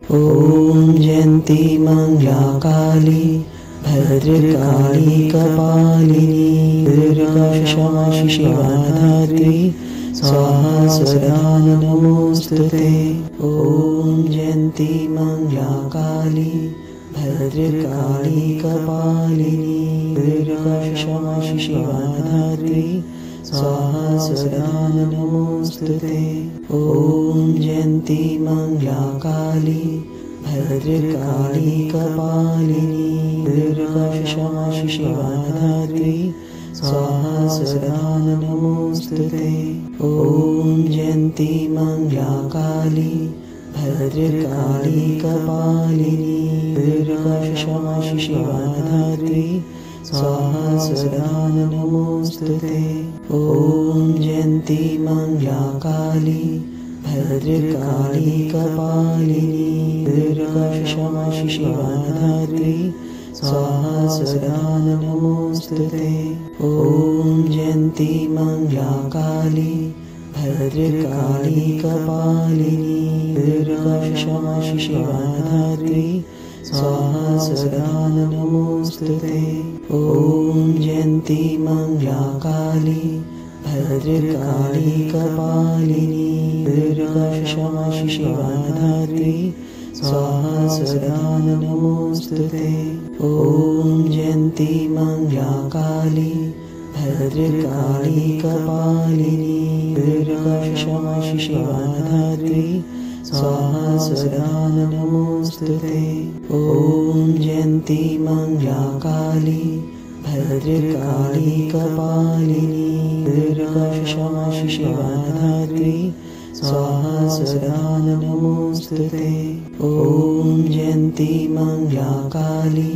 ॐ जयन्ती मङ्गला काली भद्रकाली कपालिनी दुर्गा क्षमा शिवा धात्री स्वाहा सदा नमोस्तुते। ॐ जयन्ती मङ्गला काली भद्रकाली कपालिनी दुर्गा क्षमा शिवा धात्री स्वाहा सदा नमोस्तुते। ॐ जयन्ती मङ्गला काली भद्रकाली कपालिनी दुर्गा क्षमा शिवा धात्री स्वाहा सदा नमोस्तुते। ॐ जयन्ती मङ्गला काली भद्रकाली कपालिनी दुर्गा क्षमा शिवा धात्री स्वाहा सदा नमोस्तुते। ॐ जयन्ती मङ्गला काली भद्रकाली कपालिनी दुर्गा क्षमा शिवा धात्री स्वाहा सदा नमोस्तुते। ॐ जयन्ती मङ्गला काली भद्रकाली कपालिनी दुर्गा क्षमा शिवा धात्री स्वाहा सदा नमोस्तुते। ॐ जयन्ती मङ्गला काली भद्रकाली कपालिनी दुर्गा क्षमा शिवा धात्री स्वाहा सदा नमोस्तुते। ॐ जयन्ती मङ्गला काली भद्रकाली कपालिनी दुर्गा क्षमा शिवा धात्री स्वाहा सदा नमोस्तुते। ॐ जयन्ती मङ्गला काली भद्रकाली कपालिनी दुर्गा क्षमा शिवा धात्री स्वाहा सदा नमोस्तुते। ॐ जयन्ती मङ्गला काली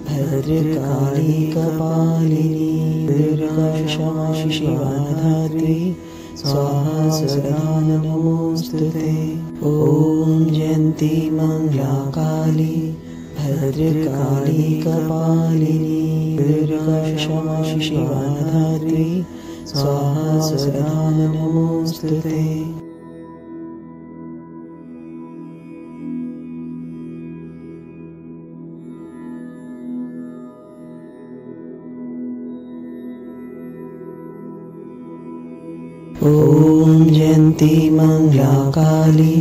भद्रकाली कपालिनी दुर्गा क्षमा शिवा धात्री स्वाहा सदा नमोस्तुते। ॐ जयन्ती मङ्गला काली भद्रकाली कपालिनी दुर्गा क्षमा शिवा धात्री स्वाहा सदा नमोस्तुते। ॐ जयन्ती मङ्गला काली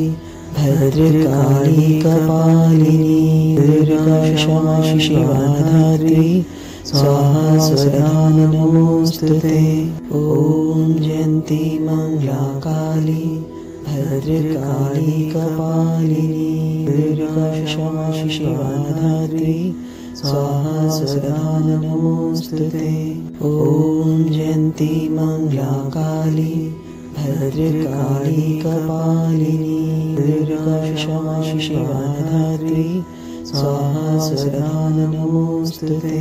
भद्रकाली कपालिनी दुर्गा क्षमा शिवा धात्री स्वाहा सदा नमोस्तुते। ॐ जयन्ती मङ्गला काली भद्रकाली कपालिनी दुर्गा क्षमा शिवा धात्री स्वाहा सदा नमोस्तुते। ॐ जयन्ती मङ्गला काली भद्रकाली कपालिनी दुर्गा क्षमा शिवा धात्री स्वाहा सदा नमोस्तुते।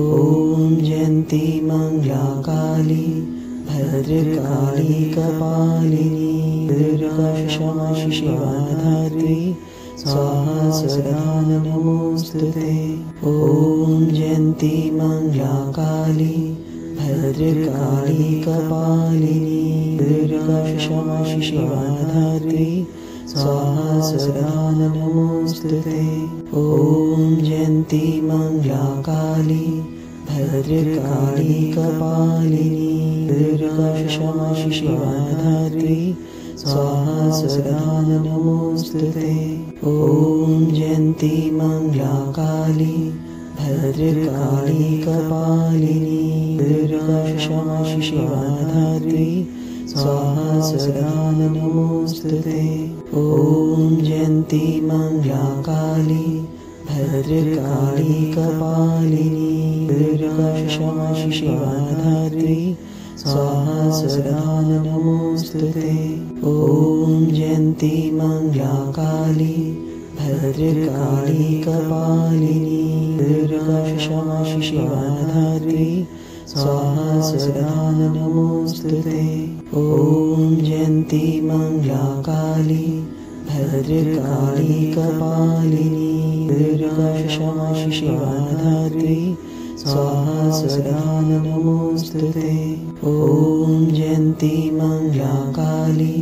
ॐ जयन्ती मङ्गला काली भद्रकाली कपालिनी दुर्गा क्षमा शिवा धात्री स्वाहा सदा नमोस्तुते। ॐ जयन्ती मङ्गला काली भद्रकाली कपालिनी दुर्गा क्षमा शिवा धात्री स्वाहा सदा नमोस्तुते। ॐ जयन्ती मङ्गला काली भद्रकाली कपालिनी दुर्गा क्षमा शिवा धात्री स्वाहा सदा नमोस्तुते। ॐ जयन्ती मङ्गला काली भद्रकाली कपालिनी दुर्गा क्षमा शिवा धात्री स्वाहा सदा नमोस्तुते। ॐ जयन्ती मङ्गला काली भद्रकाली कपालिनी दुर्गा क्षमा शिवा धात्री स्वाहा सदा नमोस्तुते। ॐ जयन्ती मङ्गला काली भद्रकाली कपालिनी दुर्गा क्षमा शिवा धात्री स्वाहा सदा नमोस्तुते। ॐ जयन्ती मङ्गला काली भद्रकाली कपालिनी दुर्गा क्षमा शिवा धात्री स्वाहा सदा नमोस्तुते। ॐ जयन्ती मङ्गला काली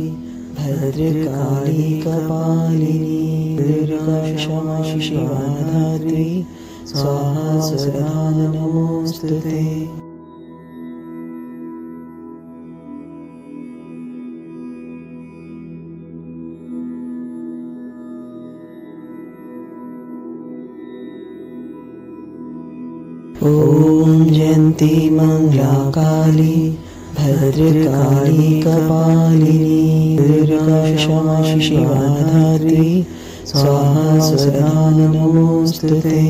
भद्रकाली कपालिनी दुर्गा क्षमा शिवा धात्री स्वाहा सदा नमोस्तुते। ॐ जयन्ती मंगला काली भद्रकाली कपालिनी दुर्गा क्षमा शिवा धात्री स्वाहा सदा नमोस्तुते।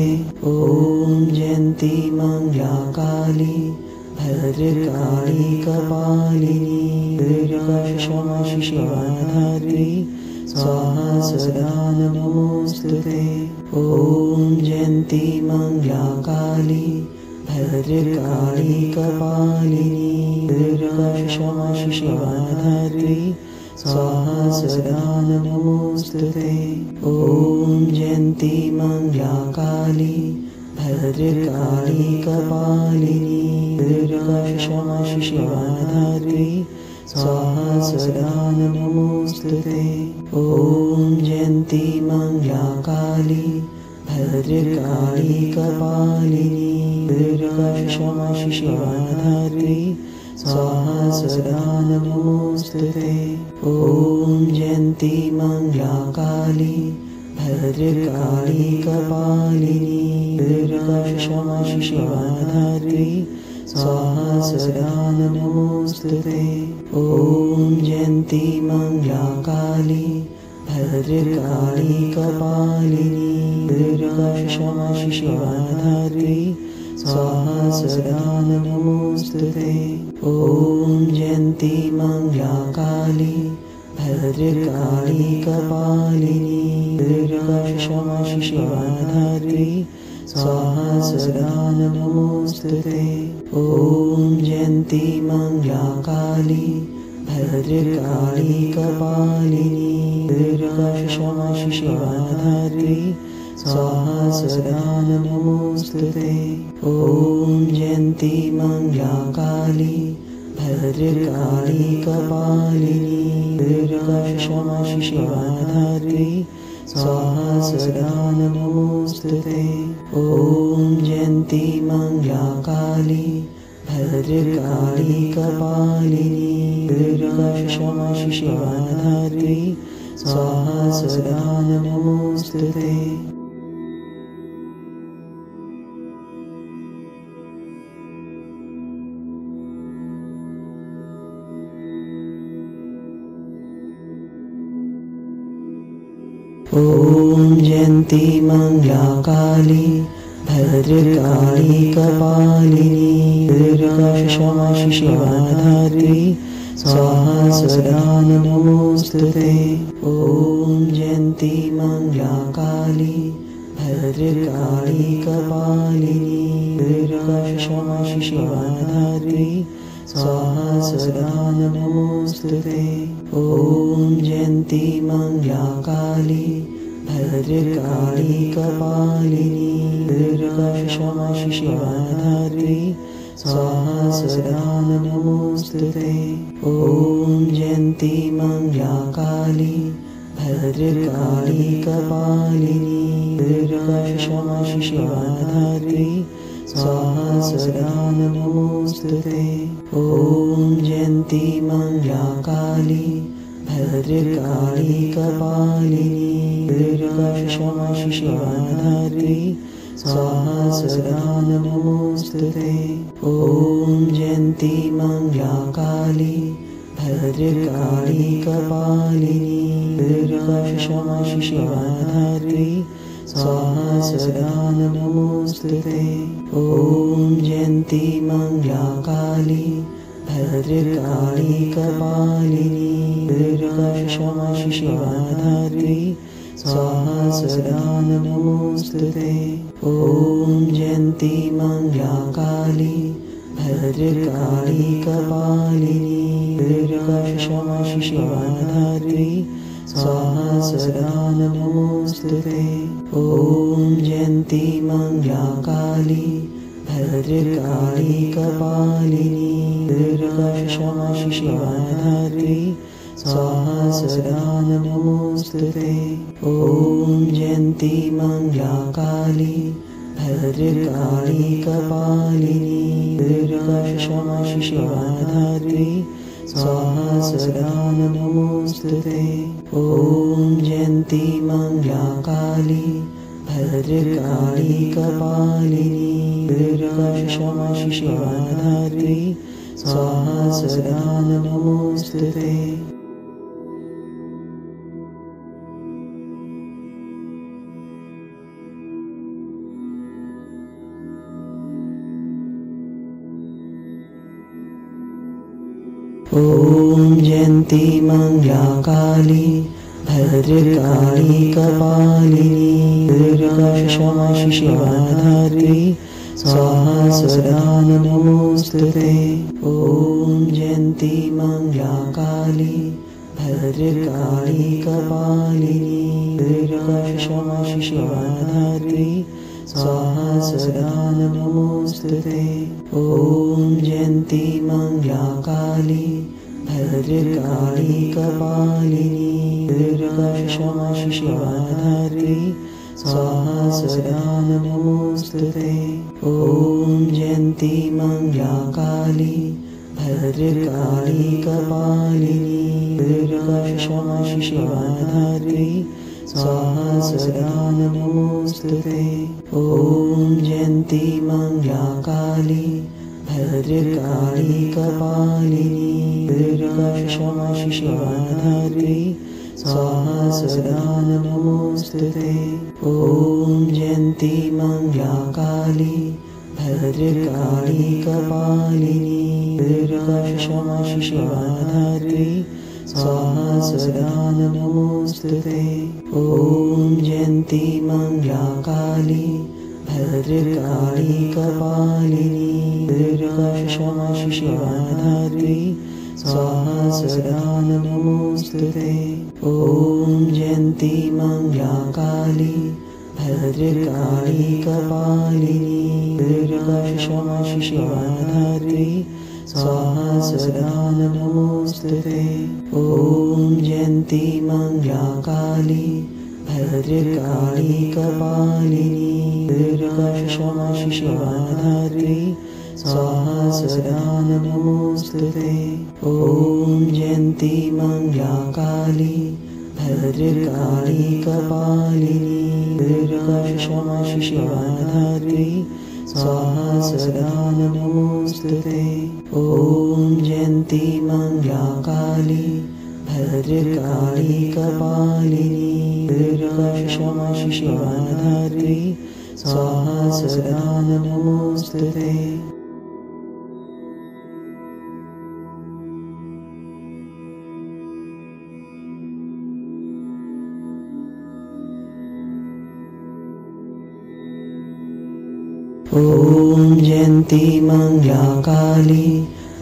ॐ जयन्ती मंगला काली भद्रकाली कपालिनी दुर्गा क्षमा शिवा धात्री स्वाहा सदा नमोस्तुते। ॐ जयन्ती मंगला काली भद्रकाली कपालिनी दुर्गा क्षमा शिवा धात्री स्वाहा सदा नमोस्तुते। ॐ जयन्ती मंगला काली भद्रकाली कपालिनी दुर्गा क्षमा शिवा धात्री स्वाहा सदा नमोस्तुते। ॐ जयन्ती मंगला काली भद्रकाली कपालिनी दुर्गा क्षमा शिवा धात्री स्वाहा सदा नमोस्तुते। ॐ जयन्ती मंगला काली भद्रकाली कपालिनी दुर्गा क्षमा शिवा धात्री स्वाहा सदा नमोस्तुते। ॐ जयन्ती मंगला काली भद्रकाली कपालिनी दुर्गा क्षमा शिवा धात्री स्वाहा सदा नमोस्तुते। ॐ जयन्ती मंगला काली भद्रकाली कपालिनी दुर्गा क्षमा शिवा धात्री स्वाहा सदा नमोस्तुते। ॐ जयन्ती मंगला काली भद्रकाली कपालिनी दुर्गा क्षमा शिवा धात्री स्वाहा सदा नमोस्तुते। ॐ जयन्ती मंगला काली भद्रकाली कपालिनी दुर्गा क्षमा शिवा धात्री स्वाहा सदा नमोस्तुते। ॐ जयन्ती मंगला काली भद्रकाली कपालिनी दुर्गा क्षमा शिवा धात्री स्वाहा सदा नमोस्तुते। ॐ जयन्ती मंगला काली भद्रकाली कपालिनी दुर्गा क्षमा शिवा धात्री स्वाहा सदा नमोस्तुते। ॐ जयन्ती मंगला काली भद्रकाली कपालिनी दुर्गा क्षमा शिवा धात्री स्वाहा सदा नमोस्तुते। ॐ जयन्ती मंगला काली भद्रकाली कपालिनी दुर्गा क्षमा शिवा धात्री स्वाहा सदा नमोस्तुते। ॐ जयन्ती मंगला काली भद्रकाली कपालिनी दुर्गा क्षमा शिवा धात्री स्वाहा सदा नमोस्तुते। ॐ जयन्ती मंगला काली भद्रकाली कपालिनी दुर्गा क्षमा शिवा धात्री स्वाहा सदा नमोस्तुते। ॐ जयन्ती मंगला काली भद्रकाली कपालिनी दुर्गा क्षमा शिवा धात्री स्वाहा सदा नमोस्तुते। ॐ जयन्ती मंगला काली भद्रकाली कपालिनी दुर्गा क्षमा शिवा धात्री स्वाहा सदा नमोस्तुते। ॐ जयन्ती मंगला काली भद्रकाली कपालिनी दुर्गा क्षमा शिवा धात्री स्वाहा सदा नमोस्तुते। ॐ जयन्ती मंगला काली भद्रकाली कपालिनी दुर्गा क्षमा शिवा धात्री स्वाहा सदा नमोऽस्तुते। ॐ जयन्ती मङ्गला काली भद्रकाली कपालिनी दुर्गा क्षमा शिवा धात्री स्वाहा सदा नमोऽस्तुते। ॐ जयन्ती मङ्गला काली भद्रकाली कपालिनी दुर्गा क्षमा शिवा धात्री स्वाहा सदा नमोऽस्तुते। ॐ जयन्ती मङ्गला काली भद्रकाली कपालिनी दुर्गा क्षमा शिवा धात्री स्वाहा सदा नमोऽस्तुते। ॐ जयन्ती मङ्गला काली भद्रकाली कपालिनी दुर्गा क्षमा शिवा धात्री स्वाहा सदा नमोऽस्तुते। ॐ जयन्ती मङ्गला काली भद्रकाली कपालिनी दुर्गा क्षमा शिवा धात्री स्वाहा सदा नमोऽस्तुते। ॐ जयन्ती मङ्गला काली भद्रकाली कपालिनी दुर्गा क्षमा शिवा धात्री स्वाहा सदा नमोऽस्तुते। ॐ जयन्ती मङ्गला काली भद्रकाली कपालिनी दुर्गा क्षमा शिवा धात्री स्वाहा सदा नमोऽस्तुते। ॐ जयन्ती मङ्गला काली भद्रकाली कपालिनी दुर्गा क्षमा शिवा धात्री स्वाहा सदा नमोऽस्तुते। ॐ जयन्ती मङ्गला काली भद्रकाली कपालिनी दुर्गा क्षमा शिवा धात्री स्वाहा सदा नमोऽस्तुते। ॐ जयन्ती मङ्गला काली भद्रकाली कपालिनी दुर्गा क्षमा शिवा धात्री स्वाहा सदा नमोऽस्तुते। ॐ जयन्ती मङ्गला काली भद्रकाली कपालिनी दुर्गा क्षमा शिवा धात्री स्वाहा सदा नमोऽस्तुते। ॐ जयन्ती मङ्गला काली भद्रकाली कपालिनी दुर्गा क्षमा शिवा धात्री स्वाहा सदा नमोऽस्तुते। ॐ जयन्ती मङ्गला काली भद्रकाली कपालिनी दुर्गा क्षमा शिवा धात्री स्वाहा सदा नमोऽस्तुते। ॐ जयन्ती मङ्गला काली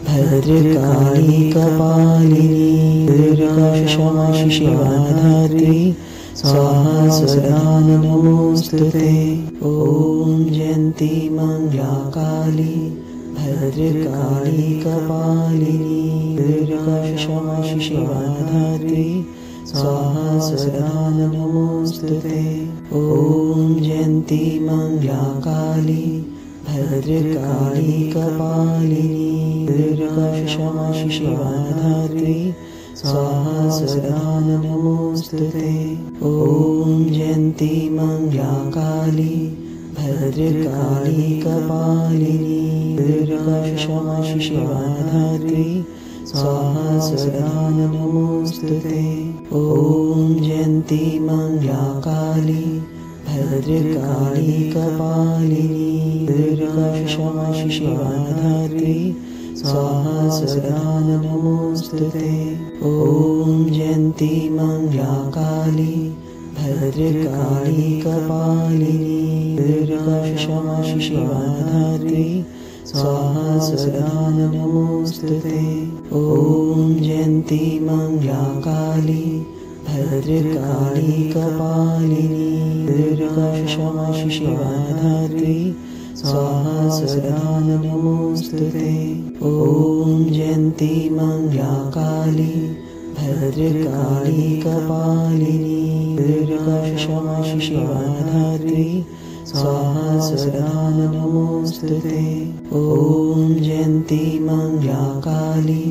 भद्रकाली कपालिनी दुर्गा क्षमा शिवा धात्री स्वाहा सदा नमोऽस्तुते। ॐ जयन्ती मङ्गला काली भद्रकाली कपालिनी दुर्गा क्षमा शिवा धात्री स्वाहा सदा नमोऽस्तुते। ॐ जयन्ती मङ्गला काली भद्रकाली कपालिनी दुर्गा क्षमा शिवा धात्री स्वाहा सदा नमोऽस्तुते। ॐ जयन्ती मङ्गला काली भद्रकाली कपालिनी दुर्गा क्षमा शिवा धात्री स्वाहा सदा नमोऽस्तुते। ॐ जयन्ती मङ्गला काली भद्रकाली कपालिनी दुर्गा क्षमा शिवा धात्री स्वाहा सदा नमोऽस्तुते। ॐ जयन्ती मङ्गला काली भद्रकाली कपालिनी दुर्गा क्षमा शिवा धात्री स्वाहा सदा नमोऽस्तुते। ॐ जयन्ती मङ्गला काली भद्रकाली कपालिनी दुर्गा क्षमा शिवा धात्री स्वाहा सदा नमोऽस्तुते। ॐ जयन्ती मङ्गला काली भद्रकाली कपालिनी दुर्गा क्षमा शिवा धात्री स्वाहा सदा नमोस्तुते। ॐ जयन्ती मंगला काली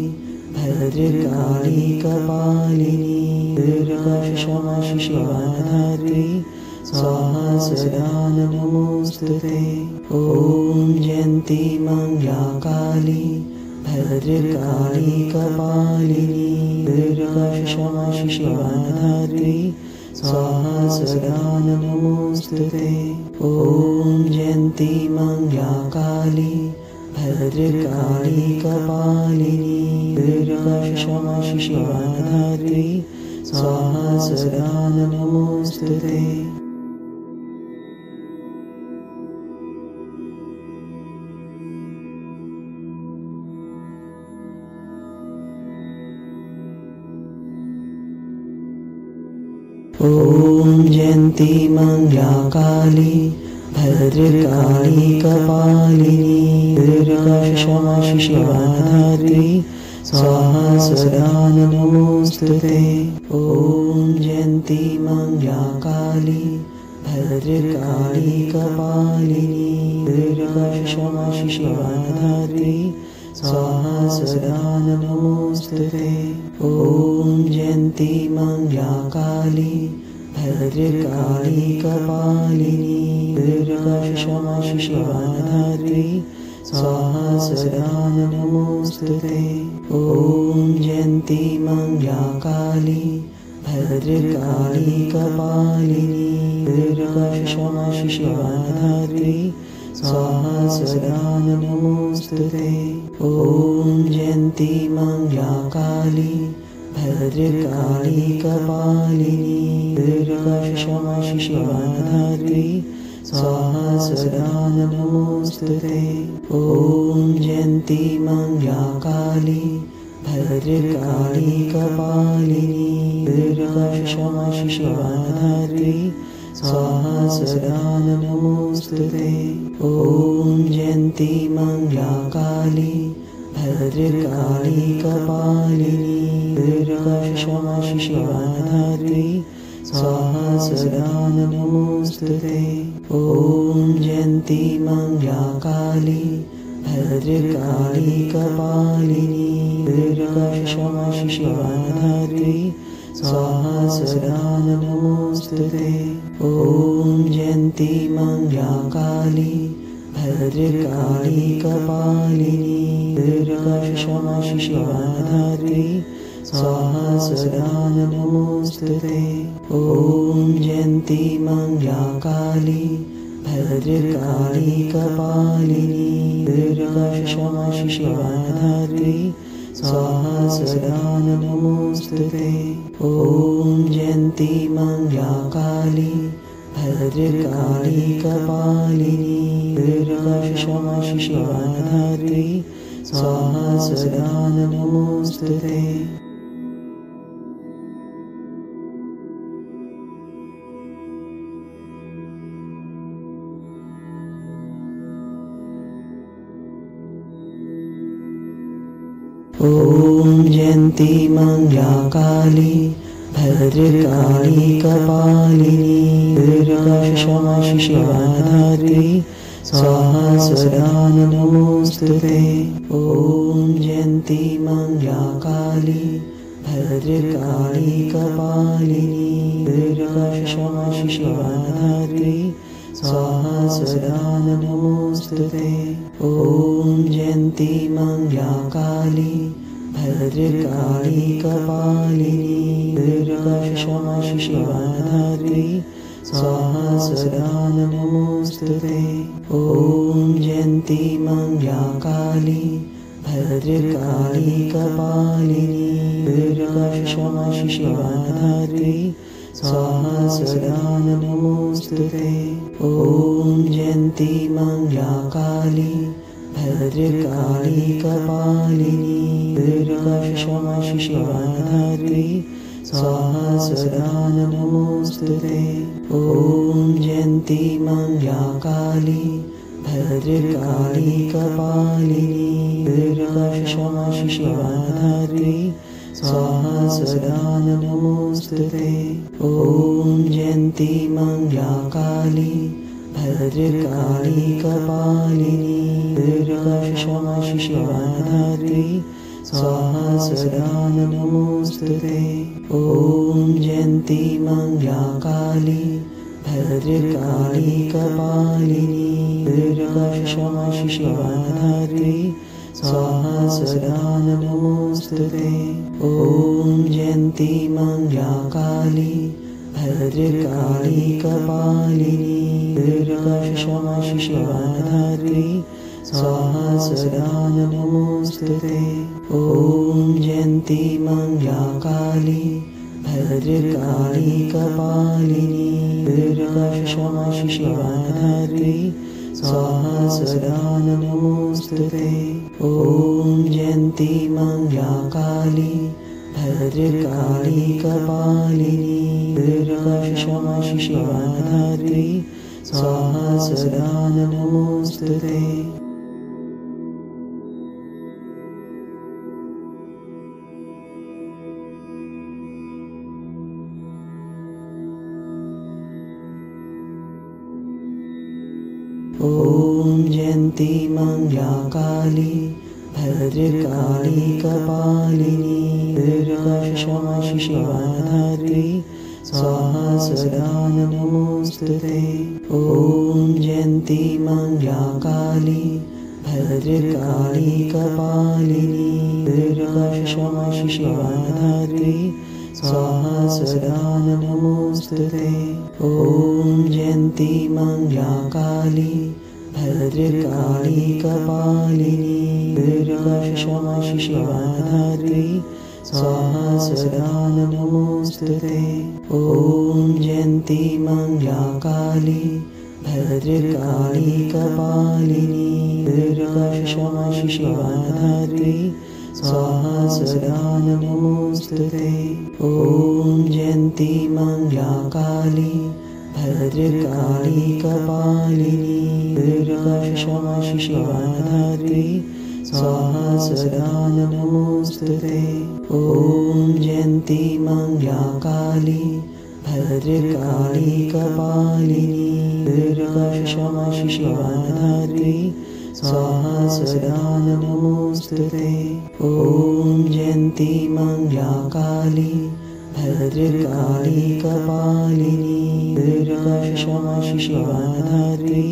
भद्रकाली कपालिनी दुर्गा क्षमा शिवा धात्री स्वाहा सदा नमोस्तुते। ॐ जयन्ती मंगला काली भद्रकाली कपालिनी दुर्गा क्षमा शिवा धात्री स्वाहा सदा नमोस्तुते। ॐ जयन्ती मंगला काली भद्रकाली कपालिनी दुर्गा क्षमा शिवा धात्री स्वाहा सदा नमोस्तुते। ॐ जयन्ती मंगला काली भद्रकाली कपालिनी दुर्गा क्षमा शिवा धात्री स्वाहा सदा नमोस्तुते। ॐ जयन्ती मंगला काली भद्रकाली कपालिनी दुर्गा क्षमा शिवा धात्री स्वाहा सदा नमोस्तुते। ॐ जयन्ती मंगला काली भद्रकाली कपालिनी दुर्गा क्षमा शिवा धात्री स्वाहा सदा नमोस्तुते। ॐ जयन्ती मंगला काली भद्रकाली कपालिनी दुर्गा क्षमा शिवा धात्री स्वाहा सदा नमोस्तुते। ॐ जयन्ती मंगला काली भद्रकाली कपालिनी दुर्गा क्षमा शिवा धात्री स्वाहा सदा नमोस्तुते। ॐ जयन्ती मंगला काली भद्रकाली कपालिनी दुर्गा क्षमा शिवा धात्री स्वाहा सदा नमोस्तुते। ॐ जयन्ती मंगला काली भद्रकाली कपालिनी दुर्गा क्षमा शिवा धात्री स्वाहा सदा नमोस्तुते। ॐ जयन्ती मंगला काली भद्रकाली कपालिनी दुर्गा क्षमा शिवा धात्री स्वाहा सदा नमोस्तुते। ॐ जयन्ती मंगला काली भद्रकाली कपालिनी दुर्गा क्षमा शिवा धात्री स्वाहा सदा नमोस्तुते। ॐ जयन्ती मंगला काली भद्रकाली कपालिनी दुर्गा क्षमा शिवा धात्री स्वाहा सदा नमोस्तुते। ॐ जयन्ती मंगला काली भद्रकाली कपालिनी दुर्गा क्षमा शिवा धात्री स्वाहा सदा नमोस्तुते। ॐ जयन्ती मंगला काली भद्रकाली कपालिनी दुर्गा क्षमा शिवा धात्री स्वाहा सदा नमोस्तुते। ॐ जयन्ती मंगला काली भद्रकाली कपालिनी दुर्गा क्षमा शिवा धात्री स्वाहा सदा नमोस्तुते। ॐ जयन्ती मंगला काली भद्रकाली कपालिनी दुर्गा क्षमा शिवा धात्री स्वाहा सदा नमोस्तुते। ॐ जयन्ती मंगला काली भद्रकाली कपालिनी दुर्गा क्षमा शिवा धात्री स्वाहा सदा नमोस्तुते। ॐ जयन्ती मंगला काली भद्रकाली कपालिनी दुर्गा क्षमा शिवा धात्री स्वाहा सदा नमोस्तुते। ॐ जयन्ती मंगला काली भद्रकाली कपालिनी दुर्गा क्षमा शिवा धात्री स्वाहा सदा नमोऽस्तुते। ॐ जयन्ती मङ्गला काली भद्रकाली कपालिनी दुर्गा क्षमा शिवा धात्री स्वाहा सदा नमोऽस्तुते। ॐ जयन्ती मङ्गला काली भद्रकाली कपालिनी दुर्गा क्षमा शिवा धात्री स्वाहा सदा नमोऽस्तुते। ॐ जयन्ती मङ्गला काली भद्रकाली कपालिनी दुर्गा क्षमा शिवा धात्री स्वाहा सदा नमोऽस्तुते। ॐ जयन्ती मङ्गला काली भद्रकाली कपालिनी दुर्गा क्षमा शिवा धात्री स्वाहा सदा नमोऽस्तुते। ॐ जयन्ती मङ्गला काली भद्रकाली कपालिनी दुर्गा क्षमा शिवा धात्री स्वाहा सदा नमोऽस्तुते। ॐ जयन्ती मङ्गला काली भद्रकाली कपालिनी दुर्गा क्षमा शिवा धात्री स्वाहा सदा नमोऽस्तुते। ॐ जयन्ती मङ्गला काली भद्रकाली कपालिनी दुर्गा क्षमा शिवा धात्री स्वाहा सदा नमोऽस्तुते। ॐ जयन्ती मङ्गला काली भद्रकाली कपालिनी दुर्गा क्षमा शिवा धात्री स्वाहा सदा नमोऽस्तुते। ॐ जयन्ती मङ्गला काली भद्रकाली कपालिनी दुर्गा क्षमा शिवा धात्री स्वाहा सदा नमोऽस्तुते। ॐ जयन्ती मङ्गला काली भद्रकाली कपालिनी दुर्गा क्षमा शिवा धात्री स्वाहा सदा नमोऽस्तुते। ॐ जयन्ती मङ्गला काली भद्रकाली कपालिनी दुर्गा क्षमा शिवा धात्री स्वाहा सदा नमोऽस्तुते। ॐ जयन्ती मङ्गला काली भद्रकाली कपालिनी दुर्गा क्षमा शिवा धात्री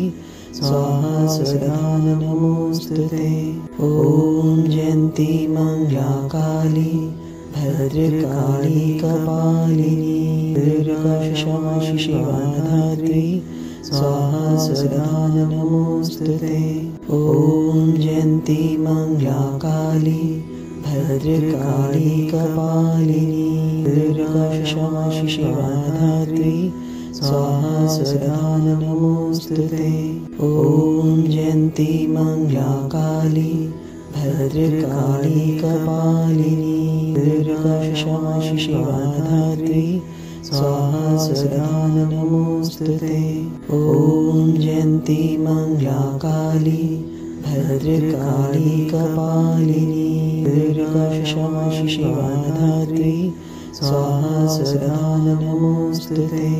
स्वाहा सदा नमोऽस्तुते। ॐ जयन्ती मङ्गला काली भद्रकाली कपालिनी दुर्गा क्षमा शिवा धात्री स्वाहा सदा नमोऽस्तुते। ॐ जयन्ती मङ्गला काली भद्रकाली कपालिनी दुर्गा क्षमा शिवा धात्री स्वाहा सदा नमोऽस्तुते। ॐ जयन्ती मङ्गला काली भद्रकाली कपालिनी दुर्गा क्षमा शिवा धात्री स्वाहा सदा नमोऽस्तुते। ॐ जयन्ती मङ्गला काली भद्रकाली कपालिनी दुर्गा क्षमा शिवा धात्री स्वाहा सदा नमोऽस्तुते।